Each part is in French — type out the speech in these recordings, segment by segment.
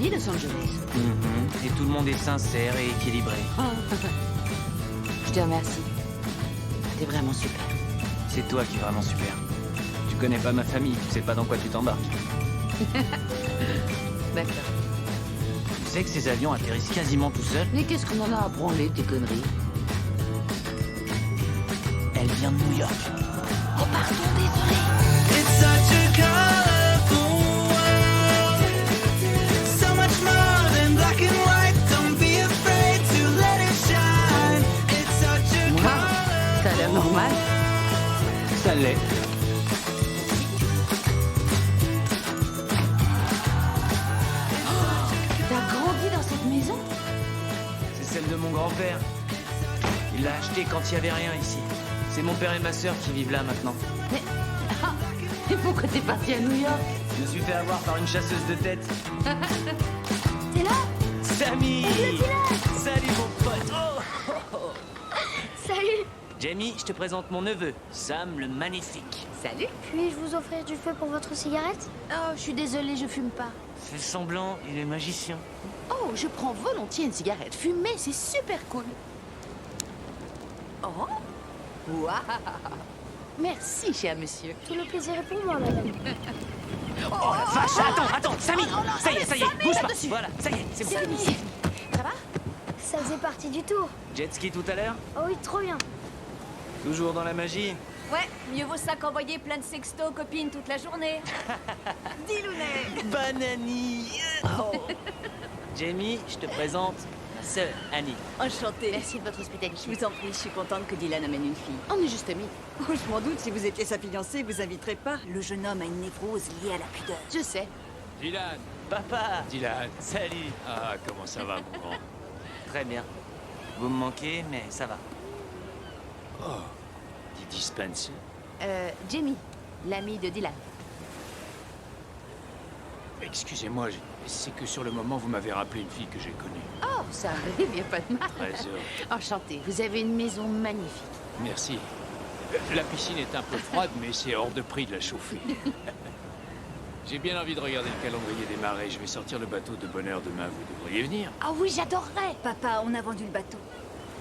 joli, Los Angeles. Et tout le monde est sincère et équilibré. Oh. Je te remercie. T'es vraiment super. C'est toi qui es vraiment super. Tu connais pas ma famille, tu sais pas dans quoi tu t'embarques. D'accord. Tu sais que ces avions atterrissent quasiment tout seuls? Mais qu'est-ce qu'on en a à branler, tes conneries? Elle vient de New York. Oh, pardon, désolé. It's such a colorful world. So much more than black and white. Don't be afraid to let it shine. It's such a Wow, ça a l'air normal. Ça l'est. T'as grandi dans cette maison? C'est celle de mon grand-père. Il l'a achetée quand il y avait rien ici. C'est mon père et ma sœur qui vivent là maintenant. Mais... Ah, et pourquoi t'es parti à New York? Je me suis fait avoir par une chasseuse de tête. T'es là? Samy! Salut mon pote! Salut. Jamie, je te présente mon neveu, Sam le Magnifique. Salut. Puis-je vous offrir du feu pour votre cigarette? Oh, je suis désolée, je fume pas. Fais semblant, il est magicien. Oh, je prends volontiers une cigarette. Fumer, c'est super cool. Oh. Waouh. Merci, cher monsieur. Tout le plaisir est pour moi, madame. Oh la vache! Attends, Samy! Ça y est, Sammy, bouge pas! là-dessus. Voilà, ça y est, c'est bon. C'est fini. Ça va? Ça faisait partie du tour. Jet ski tout à l'heure? Oh oui, trop bien. Toujours dans la magie? Ouais, mieux vaut ça qu'envoyer plein de sextos aux copines toute la journée. Dis Lounet. Banani! Oh. Jamie, je te présente ma sœur, Annie. Enchantée. Merci de votre hospitalité. Je vous en prie, je suis contente que Dylan amène une fille. On est juste amis. Oh, je m'en doute, si vous étiez sa fiancée, vous inviterez pas. Le jeune homme a une névrose liée à la pudeur. Je sais. Dylan, Papa! Dylan. Salut! Ah, comment ça va, mon grand? Très bien. Vous me manquez, mais ça va. Oh, Didi Spencer. Jamie, l'ami de Dylan. Excusez-moi, c'est que sur le moment, vous m'avez rappelé une fille que j'ai connue. Oh, ça arrive, y a pas de mal. Très heureux. Enchanté. Vous avez une maison magnifique. Merci. La piscine est un peu froide, mais c'est hors de prix de la chauffer. J'ai bien envie de regarder le calendrier des marées. Je vais sortir le bateau de bonne heure demain. Vous devriez venir. Ah oui, j'adorerais. Papa, on a vendu le bateau.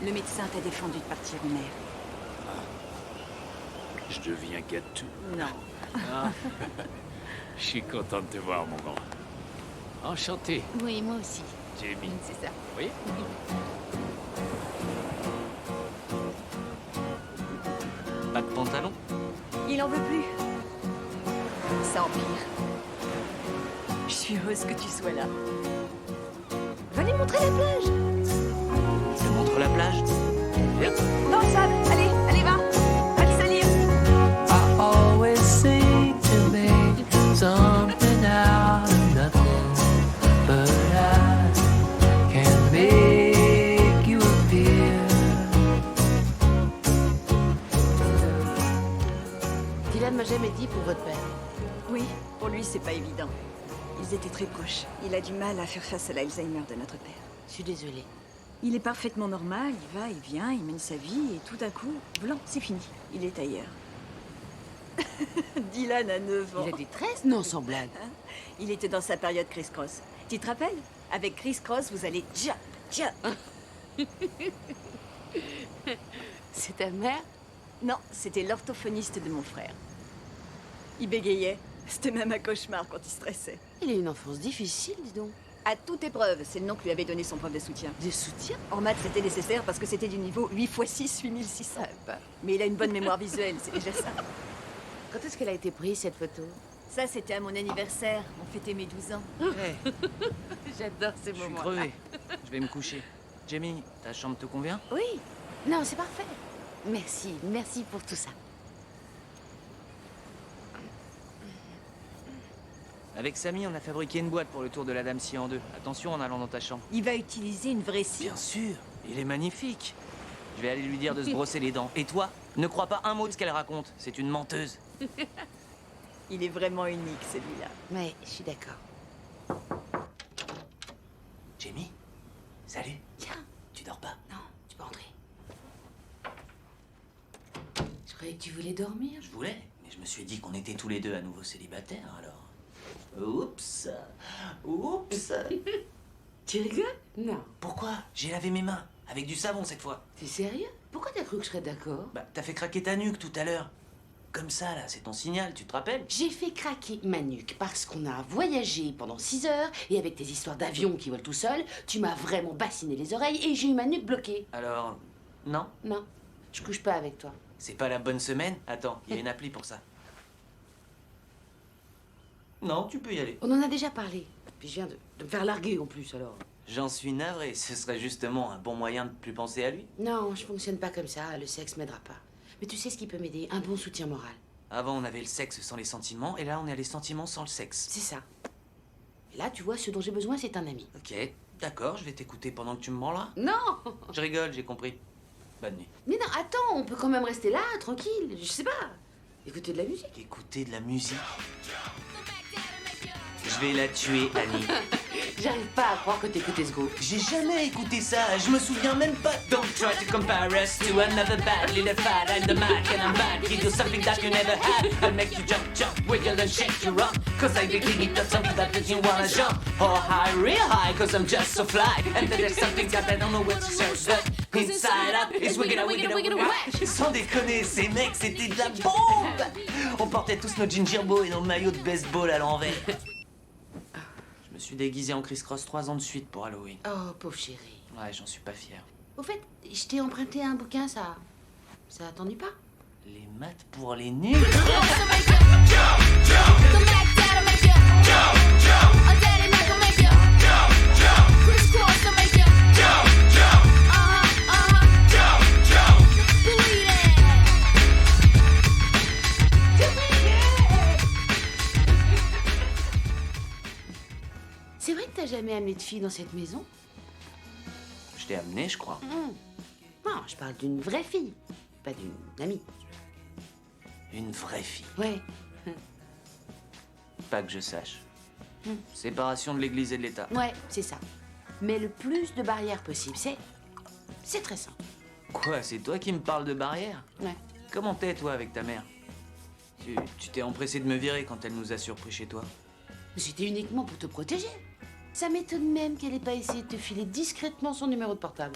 Le médecin t'a défendu de partir en mer. Je deviens gâteux. Non. Je suis content de te voir, mon grand. Enchanté, Oui, moi aussi. Jamie. C'est ça. Oui? Pas de pantalon? Il en veut plus. Ça empire. Je suis heureuse que tu sois là. Venez montrer la plage. Je te montre la plage? Viens. Non, Sam, allez, va. Allez, salir. I always seem to make something out of nothing, but I can make you appear. Dylan m'a jamais dit pour votre père. Oui, pour lui, c'est pas évident. Ils étaient très proches. Il a du mal à faire face à l'Alzheimer de notre père. Je suis désolée. Il est parfaitement normal, il va, il vient, il mène sa vie, et tout d'un coup, blanc, c'est fini. Il est ailleurs. Dylan a 9 ans. Il a des tresses? Non, sans blague. Il était dans sa période criss-cross. Tu te rappelles? Avec criss-cross, vous allez jump. C'est ta mère? Non, c'était l'orthophoniste de mon frère. Il bégayait. C'était même un cauchemar quand il stressait. Il a une enfance difficile, dis donc. À toute épreuve, c'est le nom que lui avait donné son prof de soutien. De soutien? En maths, c'était nécessaire parce que c'était du niveau 8 x 6, 8600. Mais il a une bonne mémoire visuelle, c'est déjà ça. Quand est-ce qu'elle a été prise, cette photo? Ça, c'était à mon anniversaire. On fêtait mes 12 ans. Hey, J'adore ces je suis moments. crevé. Je vais me coucher. Jamie, ta chambre te convient? Oui. Non, c'est parfait. Merci, merci pour tout ça. Avec Samy, on a fabriqué une boîte pour le tour de la Dame Scie en deux. Attention en allant dans ta chambre. Il va utiliser une vraie scie. Bien sûr, il est magnifique. Je vais aller lui dire de se brosser les dents. Et toi, ne crois pas un mot de ce qu'elle raconte. C'est une menteuse. Il est vraiment unique, celui-là. Mais je suis d'accord. Jamie, salut. Tiens, Tu dors pas? non, tu peux entrer. Je croyais que tu voulais dormir. Je voulais, mais je me suis dit qu'on était tous les deux à nouveau célibataires, alors... Oups. Oups. Tu rigoles? Non. Pourquoi? J'ai lavé mes mains. Avec du savon cette fois. T'es sérieux? Pourquoi t'as cru que je serais d'accord? Bah, t'as fait craquer ta nuque tout à l'heure. Comme ça, là, c'est ton signal, tu te rappelles? J'ai fait craquer ma nuque parce qu'on a voyagé pendant 6 heures et avec tes histoires d'avion qui volent tout seul, tu m'as vraiment bassiné les oreilles et j'ai eu ma nuque bloquée. Alors, non? Non, je couche pas avec toi. C'est pas la bonne semaine? Attends, il y a une appli pour ça. Non, tu peux y aller. On en a déjà parlé. Puis je viens de me faire larguer en plus alors. J'en suis navré, ce serait justement un bon moyen de plus penser à lui. Non, je fonctionne pas comme ça, le sexe m'aidera pas. Mais tu sais ce qui peut m'aider? Un bon soutien moral. Avant, on avait le sexe sans les sentiments, et là, on a les sentiments sans le sexe. C'est ça. Et là, tu vois, ce dont j'ai besoin, c'est un ami. Ok, d'accord, je vais t'écouter pendant que tu me branleras. Non! Je rigole, j'ai compris. Bonne nuit. Mais non, attends, on peut quand même rester là, tranquille. Je sais pas. Écouter de la musique. Écouter de la musique. Je vais la tuer, Annie. J'arrive pas à croire que t'écoutes ce groupe. J'ai jamais écouté ça, je me souviens même pas. Don't try to compare us to another bad little fat. I'm the man and I'm bad. Give you something that you never had. I'll make you jump, jump, wiggle and shake you up. Cause I really need that something that makes you wanna jump. Oh, high, real high, cause I'm just so fly. And then there's something that I don't know where to search. But inside out, it's wicked, wicked, wicked, wicked. Sans déconner, ces mecs, c'était de la bombe. On portait tous nos gingerbo et nos maillots de baseball à l'envers. Je suis déguisé en Criss Cross 3 ans de suite pour Halloween. Oh, pauvre chérie. Ouais, j'en suis pas fier. Au fait, je t'ai emprunté un bouquin, ça... Ça t'ennuie pas? Les maths pour les nuls. C'est vrai que t'as jamais amené de fille dans cette maison? Je t'ai amené, je crois. Non, je parle d'une vraie fille, pas d'une amie. Une vraie fille. Ouais. Pas que je sache. Séparation de l'église et de l'État. Ouais, c'est ça. Mais le plus de barrières possible, c'est très simple. Quoi, c'est toi qui me parles de barrière? Ouais. Comment t'es, toi, avec ta mère? Tu t'es empressé de me virer quand elle nous a surpris chez toi. Mais c'était uniquement pour te protéger. Ça m'étonne même qu'elle ait pas essayé de te filer discrètement son numéro de portable.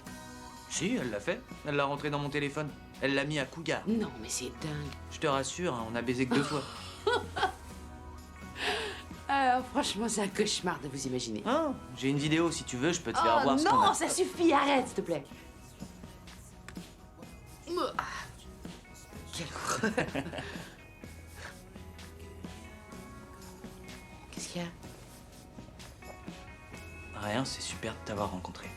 Si, elle l'a fait. Elle l'a rentré dans mon téléphone. Elle l'a mis à cougar. Non, mais c'est dingue. Je te rassure, hein, on a baisé que 2 fois. Franchement, c'est un cauchemar de vous imaginer. Ah, j'ai une vidéo, si tu veux, je peux te faire voir ce qu'on non, a. ça suffit, arrête, s'il te plaît. Ah, quelle horreur. Qu'est-ce qu'il y a? Rien, c'est super de t'avoir rencontré.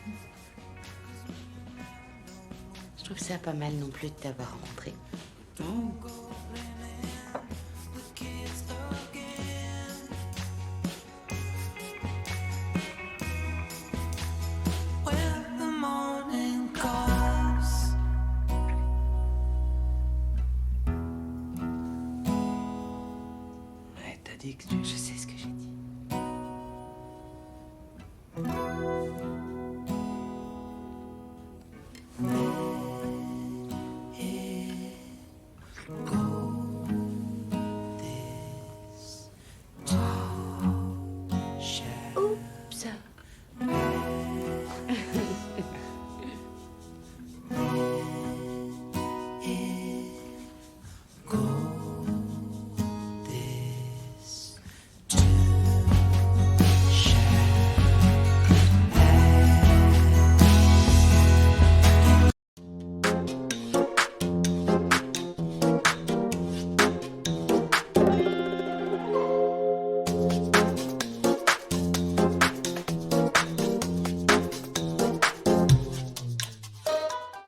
Je trouve ça pas mal non plus de t'avoir rencontré. When the morning calls, Ouais, t'as dit que tu... Je sais ce que j'ai dit.